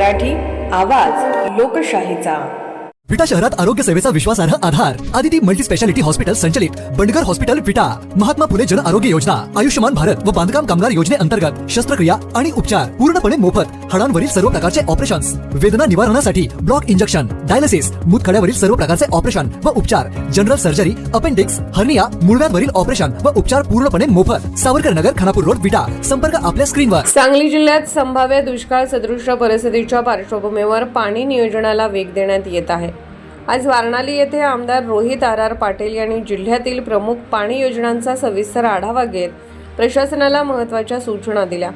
मराठी आवाज लोकशाहीचा। विटा शहरात आरोग्य सेवेचा विश्वासार्ह आधार आदिती मल्टी स्पेशालिटी हॉस्पिटल संचलित बंडगर हॉस्पिटल विटा, महात्मा फुले जन आरोग्य योजना, आयुष्यमान भारत व बांधकाम कामगार योजनेअंतर्गत शस्त्रक्रिया आणि उपचार पूर्णपणे मोफत, हाडांवरील सर्व प्रकारचे ऑपरेशन्स, वेदना निवारणासाठी ब्लॉक इंजेक्शन, डायलिसिस, मूतखड्यावरील सर्व प्रकारचे ऑपरेशन व उपचार, जनरल सर्जरी, अपेंडिक्स, हर्निया, मूळव्याधवरील ऑपरेशन व उपचार पूर्णपणे मोफत। सावरकर नगर, खानापूर रोड, विटा। संपर्क आपल्या स्क्रीनवर। सांगली जिल्ह्यात संभाव्य दुष्काळ सदृश परिस्थितीच्या पार्श्वभूमीवर पाणी नियोजनाला वेग देण्यात येत आहे। आज वारणाली येथे आमदार रोहित आर पाटील यांनी जिल्ह्यातील प्रमुख पाणी योजनांचा सविस्तर आढावा घेत प्रशासनाला महत्त्वाच्या सूचना दिल्या।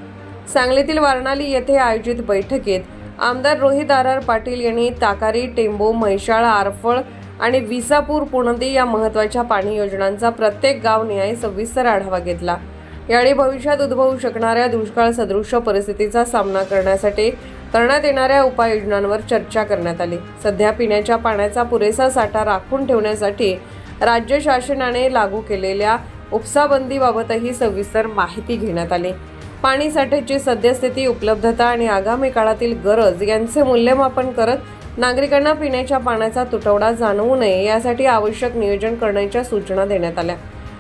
सांगलीतील वारणाली येथे आयोजित बैठकीत आमदार रोहित आर पाटील यांनी ताकारी, टेंबो, म्हैसाळ, आरफळ आणि विसापूर, पुणदी या महत्त्वाच्या पाणी योजनांचा प्रत्येक गावनिहाय सविस्तर आढावा घेतला। यावेळी भविष्यात उद्भवू शकणाऱ्या दुष्काळ सदृश परिस्थितीचा सामना करण्यासाठी करण्यात येणाऱ्या उपाययोजनांवर चर्चा करण्यात आली। सध्या पिण्याच्या पाण्याचा पुरेसा साठा राखून ठेवण्यासाठी राज्य शासनाने लागू केलेल्या उपसाबंदीबाबतही सविस्तर माहिती घेण्यात आली। पाणी साठ्याची सद्यस्थिती, उपलब्धता आणि आगामी काळातील गरज यांचे मूल्यमापन करत नागरिकांना पिण्याच्या पाण्याचा तुटवडा जाणवू नये यासाठी आवश्यक नियोजन करण्याच्या सूचना देण्यात आल्या।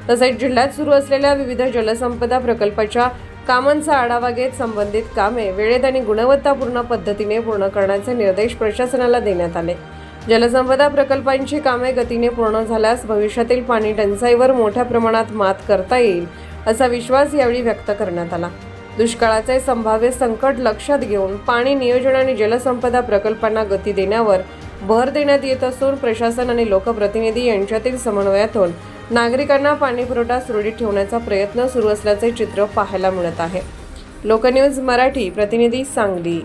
तसेच जिल्ह्यात सुरू असलेल्या विविध जलसंपदा प्रकल्पाच्या कामांचा आढावा घेत संबंधित कामे वेळेत आणि गुणवत्तापूर्ण पद्धतीने पूर्ण करण्याचे निर्देश प्रशासनाला देण्यात आले। जलसंपदा प्रकल्पांची कामे गतीने पूर्ण झाल्यास भविष्यातील पाणी टंचाईवर मोठ्या प्रमाणात मात करता येईल असा विश्वास यावेळी व्यक्त करण्यात आला। दुष्काळाचे संभाव्य संकट लक्षात घेऊन पाणी नियोजन आणि जलसंपदा प्रकल्पांना गती देण्यावर भर देण्यात येत असून प्रशासन आणि लोकप्रतिनिधी यांच्यातील समन्वयातून नागरिकांना पाणीपुरवठा सुरळीत ठेवण्याचा प्रयत्न सुरू असल्याचे चित्र पाहायला मिळत आहे। लोकन्यूज मराठी प्रतिनिधी सांगली।